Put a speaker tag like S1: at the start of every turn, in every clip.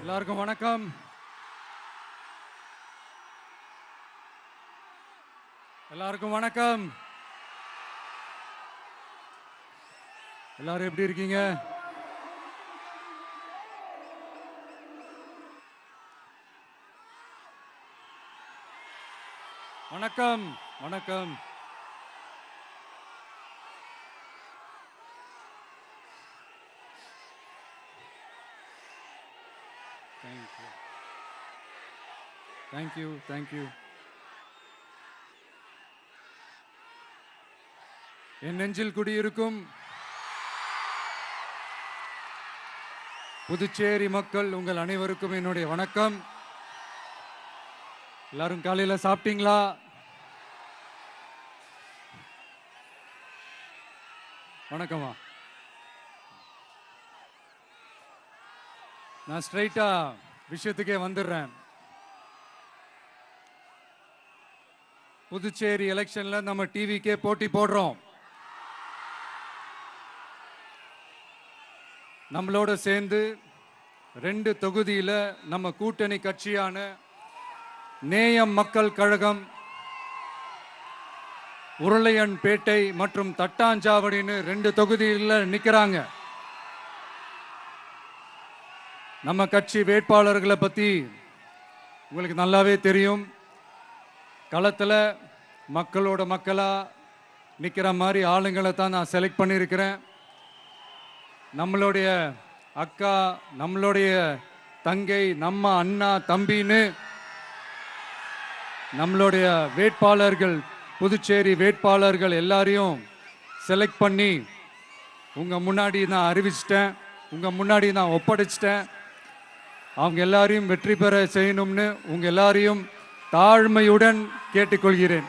S1: எல்லாருக்கும் வணக்கம். எல்லாருக்கும் வணக்கம். எல்லாரும் எப்படி இருக்கீங்க? வணக்கம் வணக்கம். Thank you thank you. என் நெஞ்சில் குடியிருக்கும் புதுச்சேரி மக்கள் உங்கள் அனைவருக்கும் என்னுடைய வணக்கம். எல்லாரும் காலையில சாப்பிட்டீங்களா? வணக்கமா. நான் ஸ்ட்ரைட்டா விஷயத்துக்கே வந்துடுறேன். புதுச்சேரி எலெக்ஷன்ல நம்ம டிவிக்கே போட்டி போடுறோம். நம்மளோட சேர்ந்து 2 தொகுதியில நம்ம கூட்டணி கட்சியான நேயம் மக்கள் கழகம், உருளையன்பேட்டை மற்றும் தட்டாஞ்சாவடின்னு 2 தொகுதியில் நிற்கிறாங்க. நம்ம கட்சி வேட்பாளர்களை பற்றி உங்களுக்கு நல்லாவே தெரியும். களத்தில் மக்களோட மக்களாக நிற்கிற மாதிரி ஆளுங்களை தான் நான் செலக்ட் பண்ணியிருக்கிறேன். நம்மளுடைய அக்கா, நம்மளுடைய தங்கை, நம்ம அண்ணா தம்பின்னு நம்மளுடைய வேட்பாளர்கள், புதுச்சேரி வேட்பாளர்கள் எல்லாரையும் செலக்ட் பண்ணி உங்கள் முன்னாடி நான் அறிவிச்சிட்டேன், உங்கள் முன்னாடி நான் ஒப்படைச்சிட்டேன். அவங்க எல்லாரையும் வெற்றி பெற செய்யணும்னு உங்கள் எல்லாரையும் தாழ்மையுடன் கேட்டுக்கொள்கிறேன்.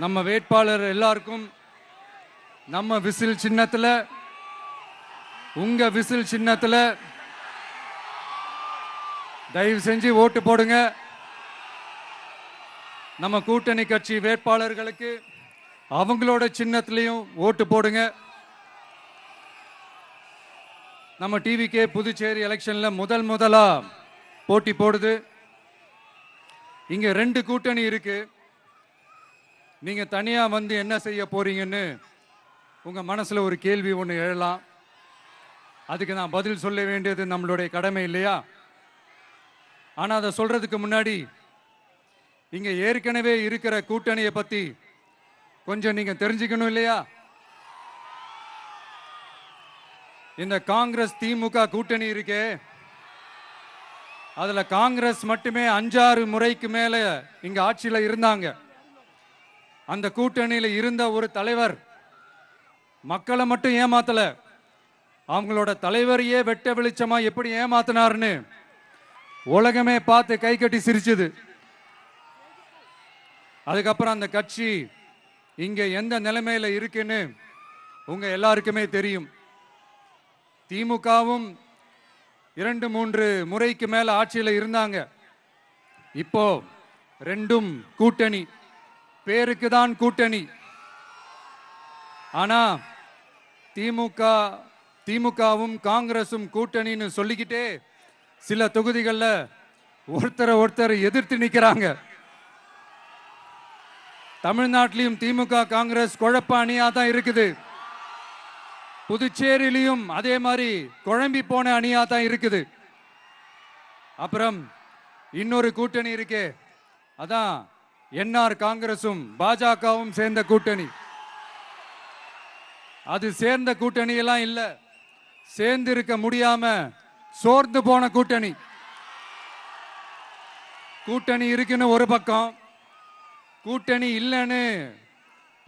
S1: நம்ம வேட்பாளர் எல்லாருக்கும் நம்ம விசில் சின்னத்தில், உங்க விசில் சின்னத்தில் தயவு செஞ்சு ஓட்டு போடுங்க. நம்ம கூட்டணி கட்சி வேட்பாளர்களுக்கு அவங்களோட சின்னத்திலையும் ஓட்டு போடுங்க. நம்ம டிவிக்கே புதுச்சேரி எலெக்ஷன்ல முதலா போட்டி போடுது. இங்க 2 கூட்டணி இருக்கு. நீங்க தனியா வந்து என்ன செய்ய போறீங்கன்னு உங்க மனசுல ஒரு கேள்வி ஒன்று எழலாம். அதுக்கு நான் பதில் சொல்ல வேண்டியது நம்மளுடைய கடமை இல்லையா? ஆனா அதை சொல்றதுக்கு முன்னாடி இங்க ஏற்கனவே இருக்கிற கூட்டணியை பத்தி கொஞ்சம் நீங்க தெரிஞ்சுக்கணும் இல்லையா? இந்த காங்கிரஸ் திமுக கூட்டணி இருக்கே, அதுல காங்கிரஸ் மட்டுமே 5-6 முறைக்கு மேல இங்க ஆட்சியில இருந்தாங்க. அந்த கூட்டணியில இருந்த ஒரு தலைவர் மக்களை மட்டும் ஏமாத்தல, அவங்களோட தலைவரையே வெட்ட வெளிச்சமா எப்படி ஏமாத்தினார்னு உலகமே பார்த்து கை கட்டி சிரிச்சது. அதுக்கப்புறம் அந்த கட்சி இங்க எந்த நிலைமையில இருக்குன்னு உங்க எல்லாருக்குமே தெரியும். திமுகவும் 2-3 முறைக்கு மேல ஆட்சியில் இருந்தாங்க. இப்போ 2ம் கூட்டணி, பேருக்கு தான் கூட்டணி. ஆனா திமுகவும் காங்கிரசும் கூட்டணின்னு சொல்லிக்கிட்டே சில தொகுதிகளில் ஒருத்தர் எதிர்த்து நிற்கிறாங்க. தமிழ்நாட்டிலையும் திமுக காங்கிரஸ் குழப்ப அணியா தான் இருக்குது. புதுச்சேரியிலையும் அதே மாதிரி குழம்பி போன அணியா தான் இருக்குது. அப்புறம் இன்னொரு கூட்டணி இருக்கே, அதான் என்ஆர் காங்கிரசும் பாஜகவும் சேர்ந்த கூட்டணி. அது சேர்ந்த கூட்டணி எல்லாம் இல்ல, சேர்ந்து இருக்க முடியாம சோர்ந்து போன கூட்டணி. கூட்டணி இருக்குன்னு ஒரு பக்கம், கூட்டணி இல்லைன்னு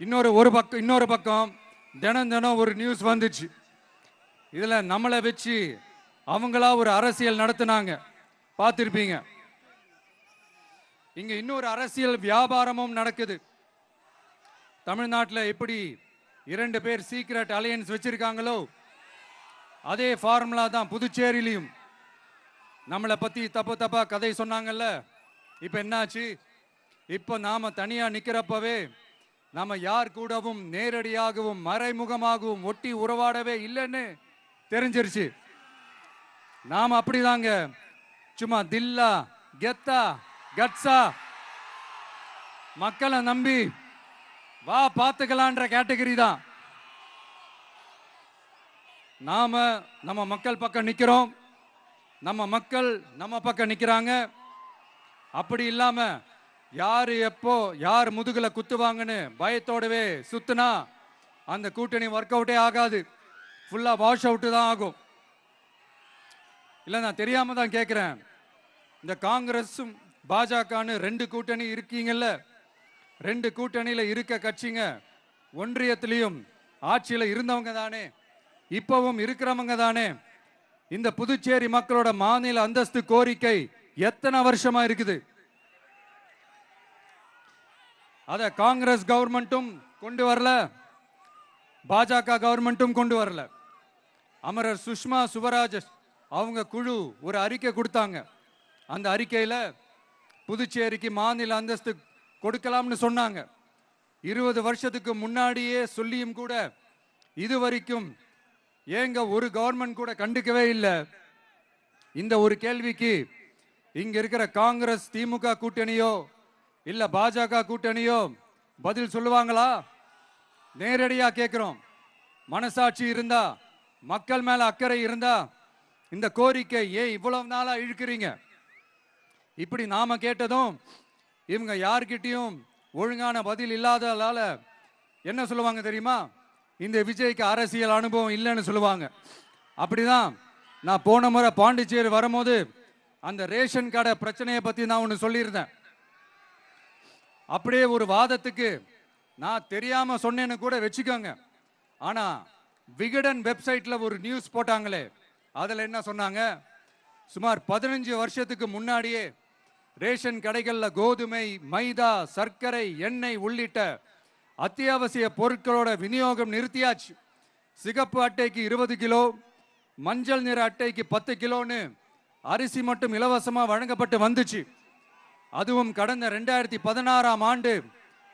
S1: இன்னொரு பக்கம் தினம் ஒரு நியூஸ் வந்துச்சு. இதுல நம்மளை வச்சு அவங்களா ஒரு அரசியல் நடத்தினாங்க, பார்த்திருப்பீங்க. இங்க இன்னொரு அரசியல் வியாபாரமும் நடக்குது. தமிழ்நாட்டில் எப்படி 2 பேர் சீக்ரெட் அலையன்ஸ் வச்சிருக்காங்களோ அதே ஃபார்முலா தான் புதுச்சேரியிலையும். நம்மளை பத்தி தப்பா கதை சொன்னாங்கல்ல, இப்ப என்னாச்சு? இப்ப நாம தனியா நிக்கிறப்பவே நம்ம யார் கூடவும் நேரடியாகவும் மறைமுகமாகவும் ஒட்டி உறவாடவே இல்லைன்னு தெரிஞ்சிருச்சு. நாம அப்படிதாங்க, சும்மா தில்லா கெத்தா கட்ஸா மக்களை நம்பி வா பார்த்துக்கலான்ற கேட்டகரி தான். நாம நம்ம மக்கள் பக்கம் நிக்கிறோம், நம்ம மக்கள் நம்ம பக்கம் நிக்கிறாங்க. அப்படி இல்லாம யாரு எப்போ யார் முதுகுல குத்துவாங்கன்னு பயத்தோடவே சுத்துனா அந்த கூட்டணி ஒர்க் அவுட்டே ஆகாது, ஃபுல்லா வாஷ் அவுட் தான் ஆகும். இல்ல நான் தெரியாம தான் கேட்கிறேன், இந்த காங்கிரஸும் பாஜகன்னு ரெண்டு கூட்டணி இருக்கீங்கல்ல, ரெண்டு கூட்டணியில இருக்க கட்சிங்க ஒன்றியத்திலையும் ஆட்சியில இருந்தவங்க தானே, இப்பவும் இருக்கிறவங்க தானே. இந்த புதுச்சேரி மக்களோட மாநில அந்தஸ்து கோரிக்கை எத்தனை வருஷமா இருக்குது? அத காங்கிரஸ் கவர்மெண்ட்டும் கொண்டு வரல, பாஜக கவர்மெண்ட்டும் கொண்டு வரல. அமரர் சுஷ்மா சுவராஜ் அவங்க குழு ஒரு அறிக்கை கொடுத்தாங்க. அந்த அறிக்கையில புதுச்சேரிக்கு மாநில அந்தஸ்து கொடுக்கலாம்னு சொன்னாங்க. 20 வருஷத்துக்கு முன்னாடியே சொல்லியும் கூட இதுவரைக்கும் ஏங்க ஒரு கவர்மெண்ட் கூட கண்டுக்கவே இல்லை. இந்த ஒரு கேள்விக்கு இங்க இருக்கிற காங்கிரஸ் திமுக கூட்டணியோ இல்ல பாஜக கூட்டணியோ பதில் சொல்லுவாங்களா? நேரடியா கேட்கிறோம். மனசாட்சி இருந்தா, மக்கள் மேல அக்கறை இருந்தா இந்த கோரிக்கை ஏன் இவ்வளவு நாளா இழுக்கிறீங்க? இப்படி நாம கேட்டதும் இவங்க யார்கிட்டயும் ஒழுங்கான பதில் இல்லாததால என்ன சொல்லுவாங்க தெரியுமா? இந்த விஜய்க்கு அரசியல் அனுபவம் இல்லைன்னு சொல்லுவாங்க. அப்படிதான் நான் போன முறை பாண்டிச்சேரி வரும்போது அந்த ரேஷன் கடை பிரச்சனையை பத்தி நான் ஒன்று சொல்லியிருந்தேன். அப்படியே ஒரு வாதத்துக்கு நான் தெரியாம சொன்னேன்னு கூட வச்சுக்கோங்க. ஆனா விகடன் வெப்சைட்ல ஒரு நியூஸ் போட்டாங்களே, அதுல என்ன சொன்னாங்க? சுமார் 15 வருஷத்துக்கு முன்னாடியே ரேஷன் கடைகள்ல கோதுமை, மைதா, சர்க்கரை, எண்ணெய் உள்ளிட்ட அத்தியாவசிய பொருட்களோட விநியோகம் நிறுத்தியாச்சு. சிகப்பு அட்டைக்கு 20 கிலோ, மஞ்சள் நிற அட்டைக்கு 10 கிலோன்னு அரிசி மட்டும் இலவசமா வழங்கப்பட்டு வந்துச்சு. அதுவும் கடந்த 2016ஆம் ஆண்டு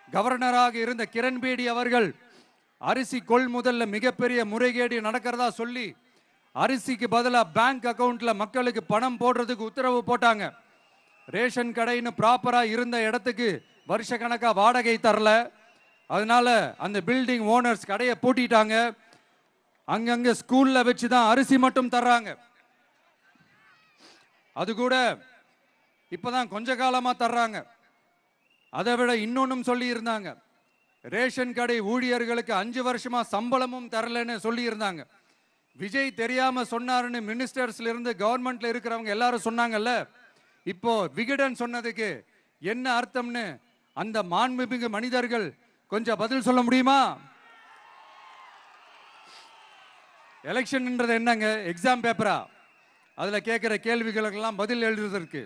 S1: கவர்னராக இருந்த கிரண்பேடி அவர்கள் அரிசி கொள்முதல்ல மிகப்பெரிய முறைகேடு நடக்கிறதா சொல்லி அரிசிக்கு பதிலாக பேங்க் அக்கவுண்ட்ல மக்களுக்கு பணம் போடுறதுக்கு உத்தரவு போட்டாங்க. ரேஷன் கடைன்னு ப்ராப்பரா இருந்த இடத்துக்கு வருஷ கணக்கா வாடகை தரல. அதனால அந்த பில்டிங் ஓனர்ஸ் கடையை பூட்டிட்டாங்க. அங்கங்க ஸ்கூல்ல வச்சுதான் அரிசி மட்டும் தர்றாங்க. அது கூட இப்பதான் கொஞ்ச காலமா தர்றாங்க. அதை விட இன்னொன்னும் சொல்லி இருந்தாங்க, ரேஷன் கடை ஊழியர்களுக்கு 5 வருஷமா சம்பளமும் தரலன்னு சொல்லி இருந்தாங்க. விஜய் தெரியாம சொன்னாருன்னு மினிஸ்டர்ஸ்ல இருந்து கவர்மெண்ட்ல இருக்கிறவங்க எல்லாரும் சொன்னாங்கல்ல. இப்போ விகடன் சொன்னதுக்கு என்ன அர்த்தம்னு அந்த மாண்புமிகு மனிதர்கள் கொஞ்சம் பதில் சொல்ல முடியுமா? எலெக்ஷன்ன்றது என்னங்க, எக்ஸாம் பேப்பரா? அதுல கேட்கிற கேள்விகளுக்கெல்லாம் பதில் எழுதுவதற்கு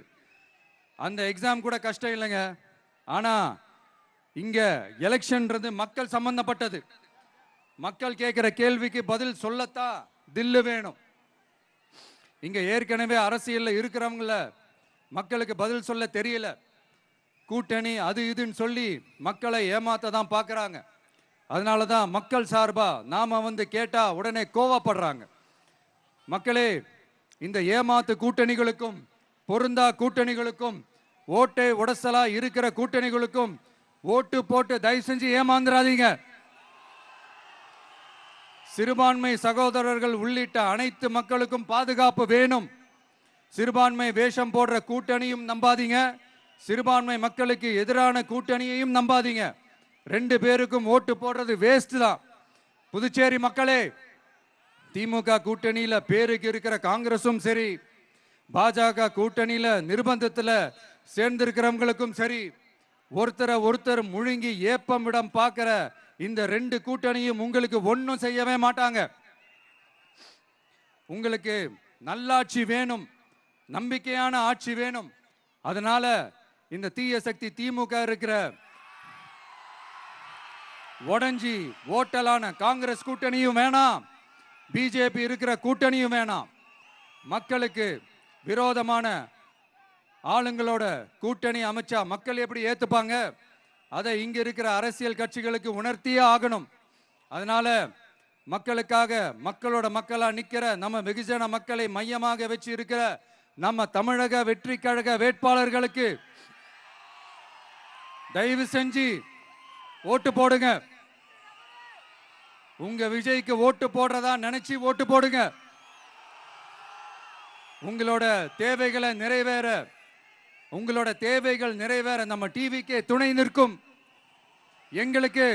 S1: அந்த எக்ஸாம் கூட கஷ்டம் இல்லைங்க. ஆனா இங்க எலெக்ஷன்ன்றது மக்கள் சம்பந்தப்பட்டது. மக்கள் கேட்கிற கேள்விக்கு பதில் சொல்லத்தான் தில்லு வேணும். இங்க ஏற்கனவே அரசியல்ல இருக்கிறவங்கள மக்களுக்கு பதில் சொல்ல தெரியல. கூட்டணி அது இதுன்னு சொல்லி மக்களை ஏமாத்த தான் பார்க்கறாங்க. அதனாலதான் மக்கள் சார்பா நாம வந்து கேட்டா உடனே கோவப்படுறாங்க. மக்களே, இந்த ஏமாத்து கூட்டணிகளுக்கும் பொருந்தா கூட்டணிகளுக்கும் ஓட்டை உடசலா இருக்கிற கூட்டணிகளுக்கும் ஓட்டு போட்டு தயவு செஞ்சு ஏமாந்துடாதீங்க. சிறுபான்மை சகோதரர்கள் உள்ளிட்ட அனைத்து மக்களுக்கும் பாதுகாப்பு வேணும். சிறுபான்மை வேஷம் போடுற கூட்டணியும் நம்பாதீங்க, சிறுபான்மை மக்களுக்கு எதிரான கூட்டணியையும் நம்பாதீங்க. 2 பேருக்கும் ஓட்டு போடுறது வேஸ்ட் தான். புதுச்சேரி மக்களே, திமுக கூட்டணியில பேருக்கு இருக்கிற காங்கிரசும் சரி, பாஜக கூட்டணியில நிர்பந்தத்துல சேர்ந்திருக்கிறவங்களுக்கும் சரி, ஒருத்தர் முழுங்கி ஏப்பம் விடம் பார்க்கிற இந்த 2 கூட்டணியும் உங்களுக்கு ஒன்னும் செய்யவே மாட்டாங்க. உங்களுக்கு நல்லாட்சி வேணும், நம்பிக்கையான ஆட்சி வேணும். அதனால இந்த தீய சக்தி திமுக இருக்கிற உடஞ்சி ஓட்டலான காங்கிரஸ் கூட்டணியும் வேணாம், பிஜேபி இருக்கிற கூட்டணியும் வேணாம். மக்களுக்கு விரோதமான ஆளுங்களோட கூட்டணி அமைச்சா மக்கள் எப்படி ஏத்துப்பாங்க? அதை இங்க இருக்கிற அரசியல் கட்சிகளுக்கு உணர்த்தியே ஆகணும். அதனால மக்களுக்காக மக்களோட மக்களா நிக்கிற நம்ம வெகுஜன மக்களை மையமாக வச்சு இருக்கிற நம்ம தமிழக வெற்றி கழக வேட்பாளர்களுக்கு தயவு செஞ்சு ஓட்டு போடுங்க. உங்க விஜய்க்கு ஓட்டு போடுறதா நினைச்சு ஓட்டு போடுங்க. உங்களோட தேவைகளை நிறைவேற, உங்களோட தேவைகள் நிறைவேற நம்ம டிவிக்கே துணை நிற்கும். எங்களுக்கு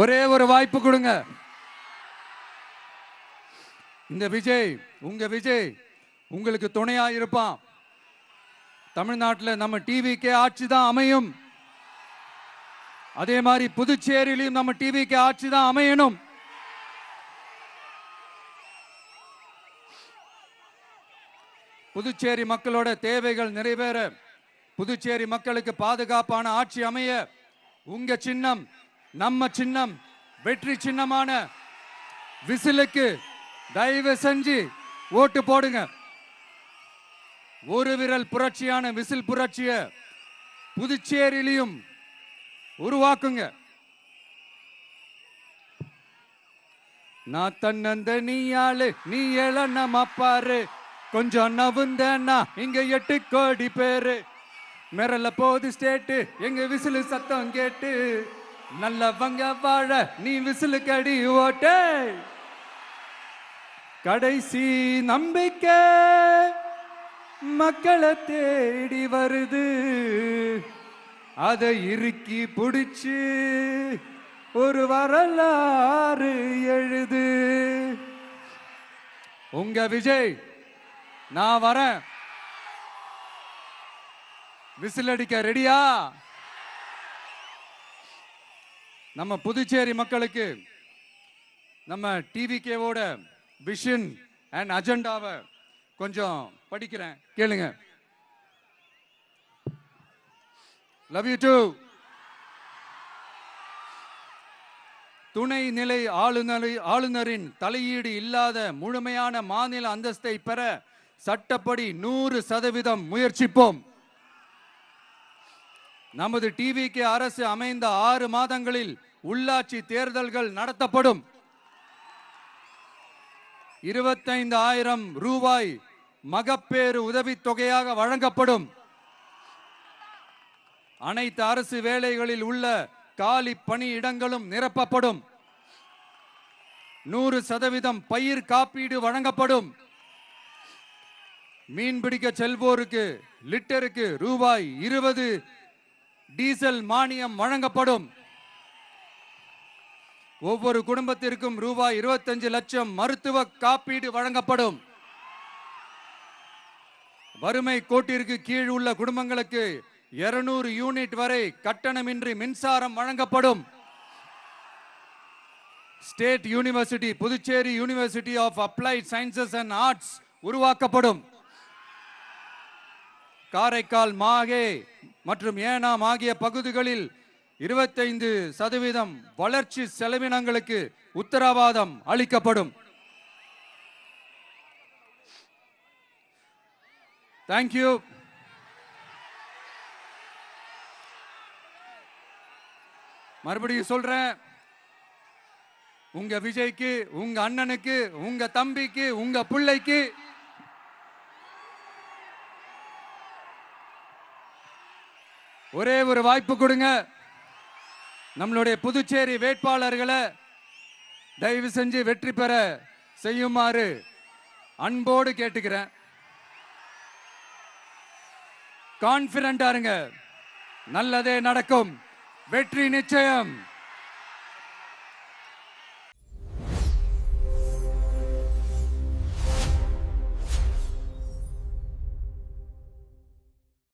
S1: ஒரே ஒரு வாய்ப்பு கொடுங்க. இந்த விஜய், உங்க விஜய் உங்களுக்கு துணையா இருப்பான். தமிழ்நாட்டில் நம்ம டிவிக்கே ஆட்சி தான் அமையும். அதே மாதிரி புதுச்சேரியிலும் நம்ம டிவிக்கு ஆட்சி தான் அமையணும். புதுச்சேரி மக்களோட தேவைகள் நிறைவேற, புதுச்சேரி மக்களுக்கு பாதுகாப்பான ஆட்சி அமைய உங்க சின்னம், நம்ம சின்னம், வெற்றி சின்னமான விசிலுக்கு தயவு செஞ்சு ஓட்டு போடுங்க. ஒரு விரல் புரட்சியான விசில் புரட்சிய புதுச்சேரியிலும் உருவாக்குங்க. நான் தன்னந்த நீயாளு, நீ எழ பாரு, கொஞ்சம் நவுந்தனா இங்க 8 கோடி பேரு, மிரல போது ஸ்டேட்டு எங்க விசிலு சத்தம் கேட்டு, நல்லவங்க வாழ நீ விசிலு கடி ஓட்டே, கடைசி நம்பிக்கை மக்களை தேடி வருது, அதை இறுக்கி பிடிச்சு ஒரு வரலாறு எழுது. உங்க விஜய், நான் வரேன். விசில் அடிக்க ரெடியா? நம்ம புதுச்சேரி மக்களுக்கு நம்ம டிவிகேவோட விஷன் அண்ட் அஜெண்டாவை கொஞ்சம் படிக்கிறேன், கேளுங்க. Love you too. துணை நிலை ஆளுநரின் தலையீடு இல்லாத முழுமையான மாநில அந்தஸ்தை பெற சட்டப்படி 100% முயற்சிப்போம். நமது டிவிகே அரசு அமைந்த 6 மாதங்களில் உள்ளாட்சி தேர்தல்கள் நடத்தப்படும். 25,000 ரூபாய் மகப்பேறு உதவித்தொகையாக வழங்கப்படும். அனைத்து அரசு வேலைகளில் உள்ள காலி பணியிடங்களும் நிரப்பப்படும். 100% பயிர் காப்பீடு வழங்கப்படும். மீன்பிடிக்க செல்வோருக்கு லிட்டருக்கு ரூபாய் 20 டீசல் மானியம் வழங்கப்படும். ஒவ்வொரு குடும்பத்திற்கும் ரூபாய் 25 லட்சம் மருத்துவ காப்பீடு வழங்கப்படும். வறுமை கோட்டிற்கு கீழ் உள்ள குடும்பங்களுக்கு 200 யூனிட் வரை கட்டணமின்றி மின்சாரம் வழங்கப்படும். State university, Puducherry university of applied sciences and arts உருவாக்கப்படும். காரைக்கால், மாஹே மற்றும் ஏனாம் ஆகிய பகுதிகளில் 25% வளர்ச்சி செலவினங்களுக்கு உத்தரவாதம் அளிக்கப்படும். தேங்க்யூ. மறுபடியும் சொல்றேன், உங்க விஜய்க்கு, உங்க அண்ணனுக்கு, உங்க தம்பிக்கு, உங்க பிள்ளைக்கு ஒரே ஒரு வாய்ப்பு கொடுங்க. நம்மளுடைய புதுச்சேரி வேட்பாளர்களை தயவு செஞ்சு வெற்றி பெற செய்யுமாறு அன்போடு கேட்டுக்கிறேன். கான்பிடண்டா இருங்க, நல்லதே நடக்கும், வெற்றி நிச்சயம்.